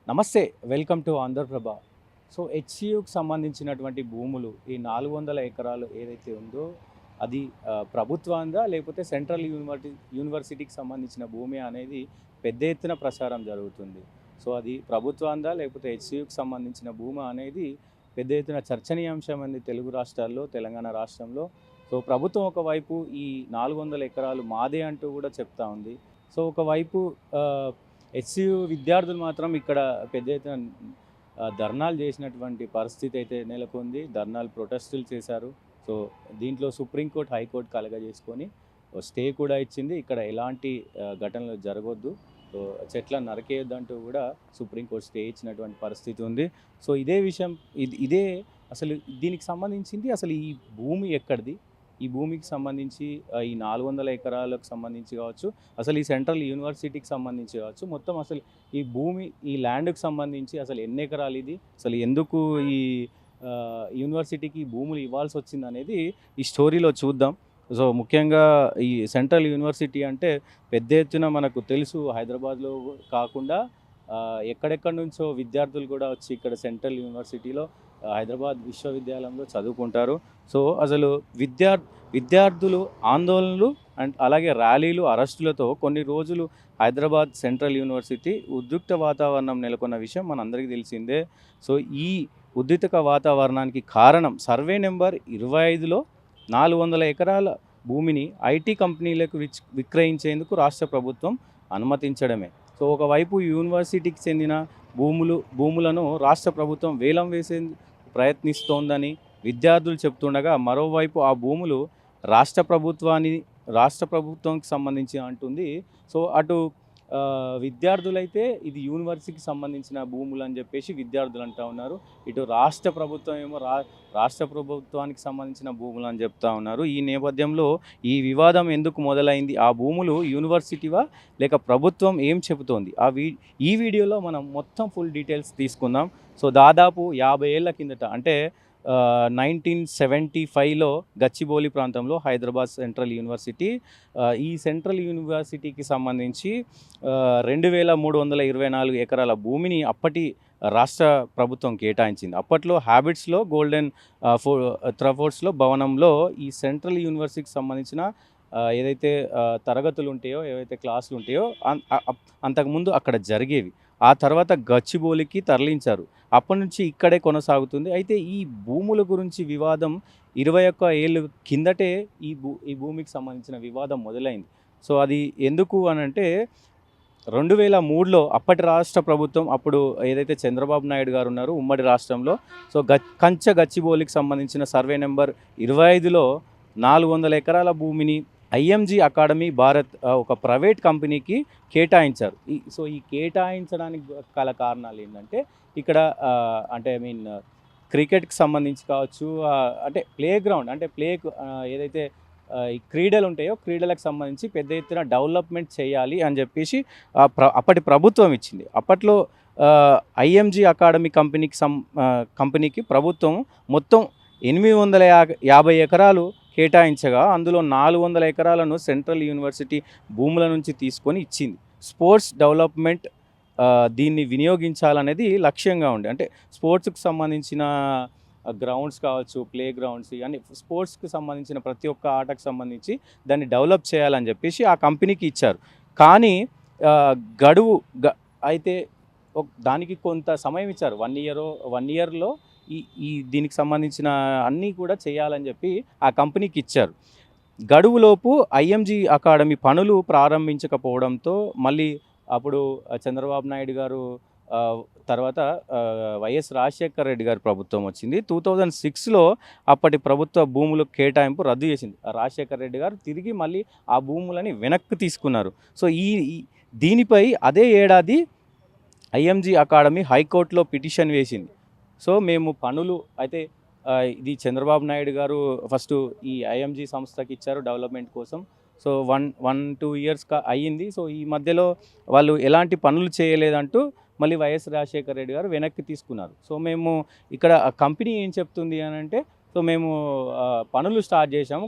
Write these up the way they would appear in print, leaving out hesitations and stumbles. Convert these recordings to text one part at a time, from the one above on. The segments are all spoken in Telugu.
నమస్తే, వెల్కమ్ టు ఆంధ్రప్రభ. సో హెచ్సియుకి సంబంధించినటువంటి భూములు ఈ 400 ఎకరాలు ఏదైతే ఉందో అది ప్రభుత్వంగా లేకపోతే సెంట్రల్ యూనివర్సిటీకి సంబంధించిన భూమి అనేది పెద్ద ఎత్తున ప్రచారం జరుగుతుంది. సో అది ప్రభుత్వంగా లేకపోతే హెచ్సియుకి సంబంధించిన భూమి అనేది పెద్ద ఎత్తున చర్చనీయాంశమైంది తెలుగు రాష్ట్రాల్లో, తెలంగాణ రాష్ట్రంలో. సో ప్రభుత్వం ఒకవైపు ఈ 400 ఎకరాలు మాదే అంటూ కూడా చెప్తా ఉంది. సో ఒకవైపు హెచ్సియు విద్యార్థులు మాత్రం ఇక్కడ పెద్ద ఎత్తున ధర్నాలు చేసినటువంటి పరిస్థితి అయితే నెలకొంది. ధర్నాలు, ప్రొటెస్టులు చేశారు. సో దీంట్లో సుప్రీంకోర్టు, హైకోర్టు కలగజేసుకొని స్టే కూడా ఇచ్చింది. ఇక్కడ ఎలాంటి ఘటనలు జరగొద్దు, సో చెట్లను నరకేయొద్దంటూ కూడా సుప్రీంకోర్టు స్టే ఇచ్చినటువంటి పరిస్థితి ఉంది. సో ఇదే విషయం, ఇదే అసలు దీనికి సంబంధించింది. అసలు ఈ భూమి ఎక్కడిది, ఈ భూమికి సంబంధించి ఈ 400 ఎకరాలకు సంబంధించి కావచ్చు, అసలు ఈ సెంట్రల్ యూనివర్సిటీకి సంబంధించి కావచ్చు, మొత్తం అసలు ఈ భూమి, ఈ ల్యాండ్కి సంబంధించి అసలు ఎన్ని ఎకరాలు ఇది, అసలు ఎందుకు ఈ యూనివర్సిటీకి భూములు ఇవ్వాల్సి వచ్చింది అనేది ఈ స్టోరీలో చూద్దాం. సో ముఖ్యంగా ఈ సెంట్రల్ యూనివర్సిటీ అంటే పెద్ద ఎత్తున మనకు తెలుసు, హైదరాబాద్లో కాకుండా ఎక్కడెక్కడి నుంచో విద్యార్థులు కూడా వచ్చి ఇక్కడ సెంట్రల్ యూనివర్సిటీలో, హైదరాబాద్ విశ్వవిద్యాలయంలో చదువుకుంటారు. సో అసలు విద్యార్థులు ఆందోళనలు అండ్ అలాగే ర్యాలీలు, అరెస్టులతో కొన్ని రోజులు హైదరాబాద్ సెంట్రల్ యూనివర్సిటీ ఉద్రిక్త వాతావరణం నెలకొన్న విషయం మనందరికీ తెలిసిందే. సో ఈ ఉద్రిక్త వాతావరణానికి కారణం సర్వే నెంబర్ 25లో 400 ఎకరాల భూమిని ఐటీ కంపెనీలకు విక్రయించేందుకు రాష్ట్ర ప్రభుత్వం అనుమతించడమే. సో ఒకవైపు యూనివర్సిటీకి చెందిన భూములను రాష్ట్ర ప్రభుత్వం వేలం వేసేందుకు ప్రయత్నిస్తోందని విద్యార్థులు చెప్తుండగా, మరోవైపు ఆ భూములు రాష్ట్ర ప్రభుత్వానికి సంబంధించి అంటుంది. సో అటు విద్యార్థులైతే ఇది యూనివర్సిటీకి సంబంధించిన భూములు అని చెప్పేసి విద్యార్థులు అంటూ ఉన్నారు. ఇటు రాష్ట్ర ప్రభుత్వం ఏమో రాష్ట్ర ప్రభుత్వానికి సంబంధించిన భూములు అని చెప్తా ఉన్నారు. ఈ నేపథ్యంలో ఈ వివాదం ఎందుకు మొదలైంది, ఆ భూములు యూనివర్సిటీవా లేక ప్రభుత్వం ఏం చెబుతోంది, ఈ వీడియోలో మనం మొత్తం ఫుల్ డీటెయిల్స్ తీసుకుందాం. సో దాదాపు 50 ఏళ్ల కిందట, అంటే 1975లో గచ్చిబౌలి ప్రాంతంలో హైదరాబాద్ సెంట్రల్ యూనివర్సిటీ, ఈ సెంట్రల్ యూనివర్సిటీకి సంబంధించి 2324 ఎకరాల భూమిని అప్పటి రాష్ట్ర ప్రభుత్వం కేటాయించింది. అప్పట్లో హ్యాబిట్స్లో గోల్డెన్ థ్రఫోర్డ్స్లో భవనంలో ఈ సెంట్రల్ యూనివర్సిటీకి సంబంధించిన ఏదైతే తరగతులు ఉంటాయో, ఏవైతే క్లాసులు ఉంటాయో అంతకుముందు అక్కడ జరిగేవి. ఆ తర్వాత గచ్చిబౌలికి తరలించారు. అప్పటి నుంచి ఇక్కడే కొనసాగుతుంది. అయితే ఈ భూముల గురించి వివాదం 21 ఏళ్ళు కిందటే ఈ భూమికి సంబంధించిన వివాదం మొదలైంది. సో అది ఎందుకు అనంటే 2003లో అప్పటి రాష్ట్ర ప్రభుత్వం, అప్పుడు ఏదైతే చంద్రబాబు నాయుడు గారు ఉన్నారో ఉమ్మడి రాష్ట్రంలో, సో గచ్చిబౌలికి సంబంధించిన సర్వే నెంబర్ 25లో 400 ఎకరాల భూమిని ఐఎంజీ అకాడమీ భారత్ ఒక ప్రైవేట్ కంపెనీకి కేటాయించారు. సో ఈ కేటాయించడానికి గల కారణాలు ఏంటంటే, ఇక్కడ అంటే క్రికెట్కి సంబంధించి కావచ్చు, అంటే ప్లే గ్రౌండ్, అంటే ఏదైతే ఈ క్రీడలు ఉంటాయో క్రీడలకు సంబంధించి పెద్ద ఎత్తున డెవలప్మెంట్ చేయాలి అని చెప్పేసి అప్పటి ప్రభుత్వం ఇచ్చింది. అప్పట్లో ఐఎంజీ అకాడమీ కంపెనీకి ప్రభుత్వం మొత్తం 850 ఎకరాలు కేటాయించగా, అందులో 400 ఎకరాలను సెంట్రల్ యూనివర్సిటీ భూముల నుంచి తీసుకొని ఇచ్చింది. స్పోర్ట్స్ డెవలప్మెంట్ దీన్ని వినియోగించాలనేది లక్ష్యంగా ఉండే, అంటే స్పోర్ట్స్కి సంబంధించిన గ్రౌండ్స్ కావచ్చు, ప్లే గ్రౌండ్స్, అన్ని స్పోర్ట్స్కి సంబంధించిన ప్రతి ఒక్క ఆటకు సంబంధించి దాన్ని డెవలప్ చేయాలని చెప్పేసి ఆ కంపెనీకి ఇచ్చారు. కానీ గడువు అయితే దానికి కొంత సమయం ఇచ్చారు. 1 ఇయర్లో దీనికి సంబంధించిన అన్నీ కూడా చేయాలని చెప్పి ఆ కంపెనీకి ఇచ్చారు. గడువులోపు ఐఎంజీ అకాడమీ పనులు ప్రారంభించకపోవడంతో మళ్ళీ అప్పుడు చంద్రబాబు నాయుడు గారు తర్వాత వైఎస్ రాజశేఖర రెడ్డి గారి ప్రభుత్వం వచ్చింది. 2006లో అప్పటి ప్రభుత్వ భూముల కేటాయింపు రద్దు చేసింది. రాజశేఖర రెడ్డి గారు తిరిగి మళ్ళీ ఆ భూములని వెనక్కి తీసుకున్నారు. సో దీనిపై అదే ఏడాది ఐఎంజీ అకాడమీ హైకోర్టులో పిటిషన్ వేసింది. సో మేము పనులు అయితే ఇది చంద్రబాబు నాయుడు గారు ఫస్ట్ ఈ ఐఎంజీ సంస్థకి ఇచ్చారు డెవలప్మెంట్ కోసం. సో 1-2 ఇయర్స్ అయ్యింది. సో ఈ మధ్యలో వాళ్ళు ఎలాంటి పనులు చేయలేదంటూ మళ్ళీ వైఎస్ రాజశేఖర రెడ్డి గారు వెనక్కి తీసుకున్నారు. సో మేము ఇక్కడ కంపెనీ ఏం చెప్తుంది అని అంటే, సో మేము పనులు స్టార్ట్ చేసాము.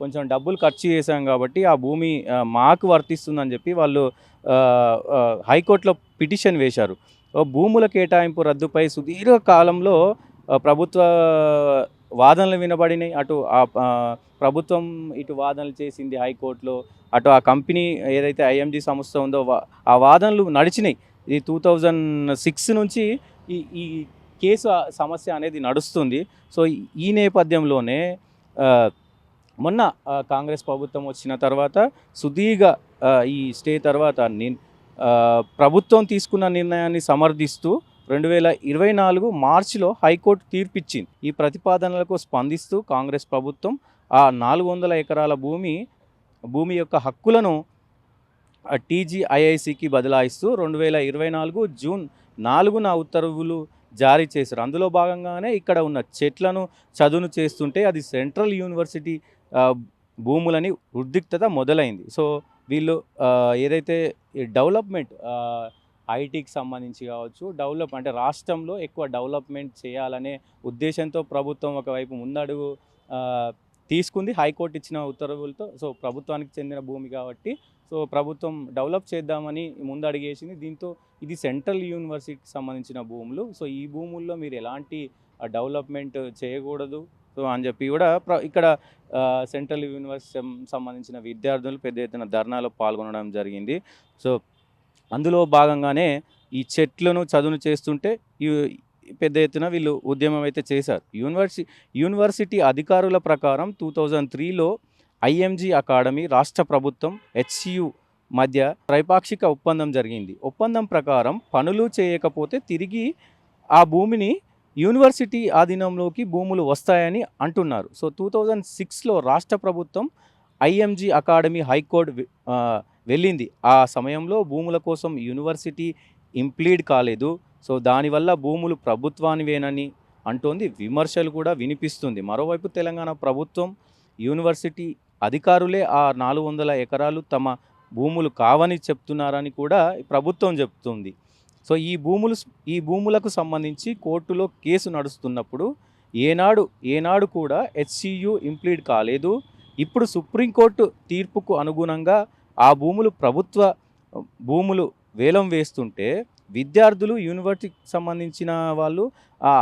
కొంచెం డబ్బులు ఖర్చు చేశాం కాబట్టి ఆ భూమి మాకు వర్తిస్తుందని చెప్పి వాళ్ళు హైకోర్టులో పిటిషన్ వేశారు. భూముల కేటాయింపు రద్దుపై సుదీర్ఘ కాలంలో ప్రభుత్వ వాదనలు వినబడినాయి. అటు ప్రభుత్వం ఇటు వాదనలు చేసింది హైకోర్టులో. అటు ఆ కంపెనీ ఏదైతే ఐఎంజీ సంస్థ ఉందో ఆ వాదనలు నడిచినాయి. ఇది 2006 నుంచి ఈ కేసు సమస్య అనేది నడుస్తుంది. సో ఈ నేపథ్యంలోనే మొన్న కాంగ్రెస్ ప్రభుత్వం వచ్చిన తర్వాత సుదీర్ఘ ఈ స్టే తర్వాత ప్రభుత్వం తీసుకున్న నిర్ణయాన్ని సమర్థిస్తూ 2024 మార్చిలో హైకోర్టు తీర్పిచ్చింది. ఈ ప్రతిపాదనలకు స్పందిస్తూ కాంగ్రెస్ ప్రభుత్వం ఆ 400 ఎకరాల భూమి యొక్క హక్కులను టీజీఐఐసికి బదలాయిస్తూ 2024 జూన్ 4న ఉత్తర్వులు జారీ చేశారు. అందులో భాగంగానే ఇక్కడ ఉన్న చెట్లను చదును చేస్తుంటే అది సెంట్రల్ యూనివర్సిటీ భూములని ఉద్రిక్తత మొదలైంది. సో వీళ్ళు ఏదైతే డెవలప్మెంట్ ఐటీకి సంబంధించి కావచ్చు, అంటే రాష్ట్రంలో ఎక్కువ డెవలప్మెంట్ చేయాలనే ఉద్దేశంతో ప్రభుత్వం ఒకవైపు ముందడుగు తీసుకుంది హైకోర్టు ఇచ్చిన ఉత్తర్వులతో. సో ప్రభుత్వానికి చెందిన భూమి కాబట్టి సో ప్రభుత్వం డెవలప్ చేద్దామని ముందడుగేసింది. దీంతో ఇది సెంట్రల్ యూనివర్సిటీకి సంబంధించిన భూములు. సో ఈ భూముల్లో మీరు ఎలాంటి డెవలప్మెంట్ చేయకూడదు సో అని చెప్పి కూడా ఇక్కడ సెంట్రల్ యూనివర్సిటీ సంబంధించిన విద్యార్థులు పెద్ద ఎత్తున ధర్నాలో పాల్గొనడం జరిగింది. సో అందులో భాగంగానే ఈ చెట్లను చదును చేస్తుంటే పెద్ద ఎత్తున వీళ్ళు ఉద్యమం అయితే చేశారు. యూనివర్సిటీ అధికారుల ప్రకారం 2003లో ఐఎంజీ అకాడమీ, రాష్ట్ర ప్రభుత్వం, హెచ్సియు మధ్య త్రైపాక్షిక ఒప్పందం జరిగింది. ఒప్పందం ప్రకారం పనులు చేయకపోతే తిరిగి ఆ భూమిని యూనివర్సిటీ ఆధీనంలోకి భూములు వస్తాయని అంటున్నారు. సో 2006లో రాష్ట్ర ప్రభుత్వం ఐఎంజీ అకాడమీ హైకోర్టు వెళ్ళింది. ఆ సమయంలో భూముల కోసం యూనివర్సిటీ ఇంప్లీడ్ కాలేదు. సో దానివల్ల భూములు ప్రభుత్వానివేనని అంటోంది. విమర్శలు కూడా వినిపిస్తుంది. మరోవైపు తెలంగాణ ప్రభుత్వం, యూనివర్సిటీ అధికారులే ఆ 400 ఎకరాలు తమ భూములు కావని చెప్తున్నారని కూడా ప్రభుత్వం చెప్తుంది. సో ఈ భూములకు సంబంధించి కోర్టులో కేసు నడుస్తున్నప్పుడు ఏనాడు కూడా హెచ్సియు ఇంప్లీడ్ కాలేదు. ఇప్పుడు సుప్రీంకోర్టు తీర్పుకు అనుగుణంగా ఆ ప్రభుత్వ భూములు వేలం వేస్తుంటే విద్యార్థులు, యూనివర్సిటీకి సంబంధించిన వాళ్ళు ఆ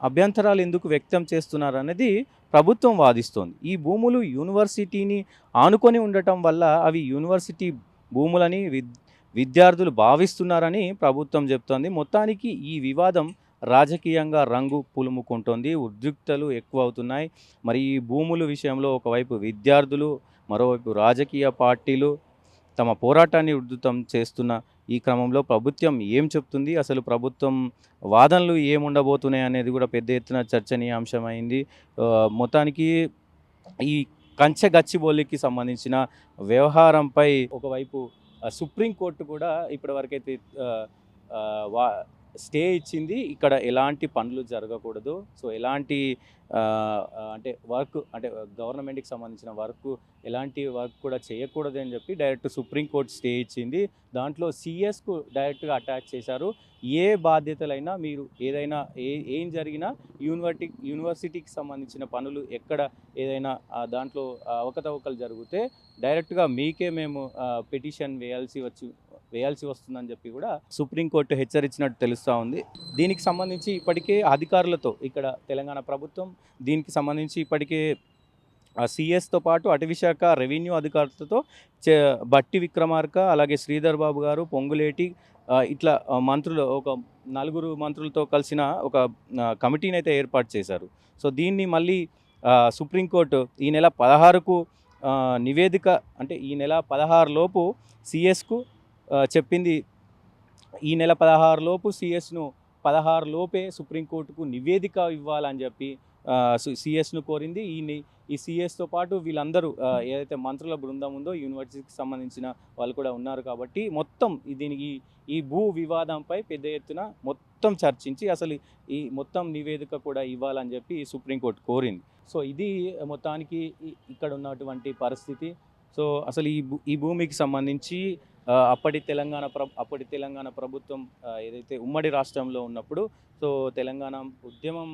అభ్యంతరాలు ఎందుకు వ్యక్తం చేస్తున్నారు అనేది ప్రభుత్వం వాదిస్తోంది. ఈ భూములు యూనివర్సిటీని ఆనుకొని ఉండటం వల్ల అవి యూనివర్సిటీ భూములని విద్యార్థులు భావిస్తున్నారని ప్రభుత్వం చెప్తోంది. మొత్తానికి ఈ వివాదం రాజకీయంగా రంగు పులుముకుంటోంది. ఉద్రిక్తలు ఎక్కువ అవుతున్నాయి. మరి ఈ భూముల విషయంలో ఒకవైపు విద్యార్థులు, మరోవైపు రాజకీయ పార్టీలు తమ పోరాటాన్ని ఉధృతం చేస్తున్న ఈ క్రమంలో ప్రభుత్వం ఏం చెప్తుంది, అసలు ప్రభుత్వం వాదనలు ఏముండబోతున్నాయి అనేది కూడా పెద్ద ఎత్తున చర్చనీయాంశమైంది. మొత్తానికి ఈ కంచె గచ్చిబౌలికి సంబంధించిన వ్యవహారంపై ఒకవైపు సుప్రీంకోర్టు కూడా ఇప్పటివరకైతే స్టే ఇచ్చింది. ఇక్కడ ఎలాంటి పనులు జరగకూడదు. సో ఎలాంటి అంటే గవర్నమెంట్కి సంబంధించిన ఎలాంటి వర్క్ కూడా చేయకూడదు అని చెప్పి డైరెక్ట్ సుప్రీంకోర్టు స్టే ఇచ్చింది. దాంట్లో సిఎస్కు డైరెక్ట్గా అటాచ్ చేశారు. ఏ బాధ్యతలైనా మీరు ఏదైనా ఏం జరిగినా యూనివర్సిటీకి సంబంధించిన పనులు ఎక్కడ ఏదైనా దాంట్లో అవకతవకలు జరిగితే డైరెక్ట్గా మీకే మేము పిటిషన్ వేయాల్సి వస్తుందని చెప్పి కూడా సుప్రీంకోర్టు హెచ్చరించినట్టు తెలుస్తూ ఉంది. దీనికి సంబంధించి ఇప్పటికే అధికారులతో ఇక్కడ తెలంగాణ ప్రభుత్వం దీనికి సంబంధించి ఇప్పటికే సిఎస్తో పాటు అటవీశాఖ, రెవెన్యూ అధికారులతో బట్టి విక్రమార్క, అలాగే శ్రీధర్ బాబు గారు, పొంగులేటి ఇట్లా మంత్రులు ఒక 4 మంత్రులతో కలిసిన ఒక కమిటీని అయితే ఏర్పాటు చేశారు. సో దీన్ని మళ్ళీ సుప్రీంకోర్టు ఈ నెల 16కు నివేదిక అంటే ఈ నెల 16 లోపు సిఎస్కు చెప్పింది. ఈ నెల 16 లోపు సిఎస్ను 16 లోపే సుప్రీంకోర్టుకు నివేదిక ఇవ్వాలని చెప్పి సిఎస్ను కోరింది. ఈ సిఎస్తో పాటు వీళ్ళందరూ ఏదైతే మంత్రుల బృందం ఉందో యూనివర్సిటీకి సంబంధించిన వాళ్ళు కూడా ఉన్నారు కాబట్టి మొత్తం దీనికి ఈ భూ వివాదంపై పెద్ద ఎత్తున మొత్తం చర్చించి అసలు ఈ మొత్తం నివేదిక కూడా ఇవ్వాలని చెప్పి సుప్రీంకోర్టు కోరింది. సో ఇది మొత్తానికి ఇక్కడ ఉన్నటువంటి పరిస్థితి. సో అసలు ఈ భూమికి సంబంధించి అప్పటి తెలంగాణ ప్రభుత్వం ఏదైతే ఉమ్మడి రాష్ట్రంలో ఉన్నప్పుడు సో తెలంగాణ ఉద్యమం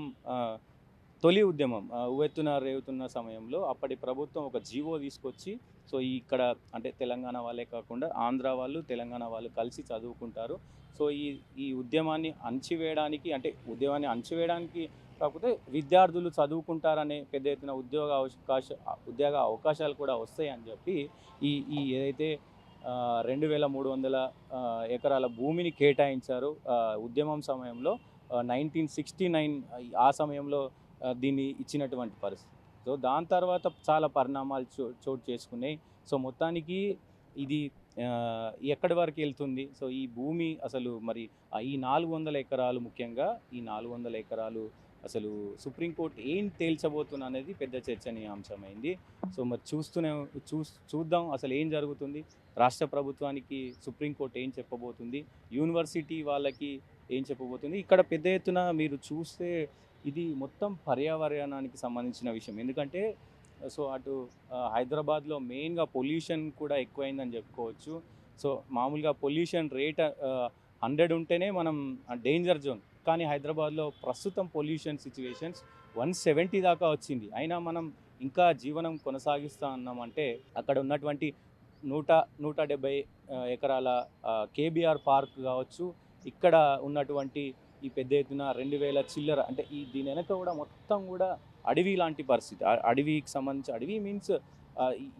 తొలి ఉద్యమం ఉవ్వెత్తున రేగుతున్న సమయంలో అప్పటి ప్రభుత్వం ఒక జీవో తీసుకొచ్చి సో ఇక్కడ అంటే తెలంగాణ వాళ్ళే కాకుండా ఆంధ్ర వాళ్ళు తెలంగాణ వాళ్ళు కలిసి చదువుకుంటారు. సో ఈ ఉద్యమాన్ని అణచివేయడానికి అంటే ఉద్యమాన్ని అణచివేయడానికి కాకపోతే విద్యార్థులు చదువుకుంటారనే పెద్ద ఎత్తున ఉద్యోగ అవకాశాలు కూడా వస్తాయని చెప్పి ఈ ఈ ఏదైతే 2300 ఎకరాల భూమిని కేటాయించారు ఉద్యమం సమయంలో 1969 ఆ సమయంలో దీన్ని ఇచ్చినటువంటి పరిస్థితి. సో దాని తర్వాత చాలా పరిణామాలు చోటు చేసుకున్నాయి. సో మొత్తానికి ఇది ఎక్కడి వరకు వెళ్తుంది? సో ఈ భూమి అసలు మరి ఈ 400 ఎకరాలు ముఖ్యంగా ఈ 400 ఎకరాలు అసలు సుప్రీంకోర్టు ఏం తేల్చబోతుంది అనేది పెద్ద చర్చనీయాంశమైంది. సో మరి చూద్దాం అసలు ఏం జరుగుతుంది? రాష్ట్ర ప్రభుత్వానికి సుప్రీంకోర్టు ఏం చెప్పబోతుంది? యూనివర్సిటీ వాళ్ళకి ఏం చెప్పబోతుంది? ఇక్కడ పెద్ద ఎత్తున మీరు చూస్తే ఇది మొత్తం పర్యావరణానికి సంబంధించిన విషయం. ఎందుకంటే సో అటు హైదరాబాద్‌లో మెయిన్‌గా పొల్యూషన్ కూడా ఎక్కువైందని చెప్పుకోవచ్చు. సో మామూలుగా పొల్యూషన్ రేట్ 100 ఉంటేనే మనం డేంజర్ జోన్. కానీ హైదరాబాద్‌లో ప్రస్తుతం పొల్యూషన్ సిట్యుయేషన్స్ 170 దాకా వచ్చింది. అయినా మనం ఇంకా జీవనం కొనసాగిస్తా ఉన్నామంటే అక్కడ ఉన్నటువంటి 170 ఎకరాల కేబీఆర్ పార్క్ కావచ్చు, ఇక్కడ ఉన్నటువంటి ఈ పెద్ద ఎత్తున 2000 చిల్లర అంటే దీని వెనక కూడా మొత్తం కూడా అడవి లాంటి పరిస్థితి. అడవికి సంబంధించి అడవి మీన్స్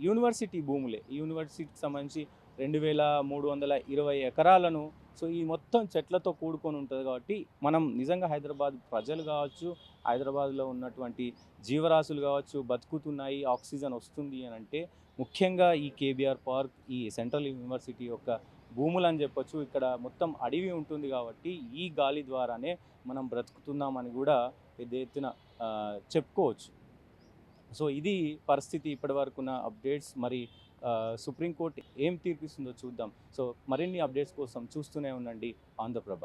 యూనివర్సిటీ భూములే. ఈ యూనివర్సిటీకి సంబంధించి 2320 ఎకరాలను సో ఈ మొత్తం చెట్లతో కూడుకొని ఉంటుంది కాబట్టి మనం నిజంగా హైదరాబాద్ ప్రజలు కావచ్చు, హైదరాబాద్లో ఉన్నటువంటి జీవరాశులు కావచ్చు బతుకుతున్నాయి, ఆక్సిజన్ వస్తుంది అని అంటే ముఖ్యంగా ఈ కేబీఆర్ పార్క్, ఈ సెంట్రల్ యూనివర్సిటీ యొక్క భూములు అని చెప్పొచ్చు. ఇక్కడ మొత్తం అడవి ఉంటుంది కాబట్టి ఈ గాలి ద్వారానే మనం బ్రతుకుతున్నామని కూడా పెద్ద ఎత్తున చెప్పుకోవచ్చు. సో ఇది పరిస్థితి ఇప్పటివరకున్న అప్డేట్స్. మరి సుప్రీంకోర్టు ఏం తీర్పిస్తుందో చూద్దాం. సో మరిన్ని అప్డేట్స్ కోసం చూస్తూనే ఉండండి ఆంధ్రప్రభ.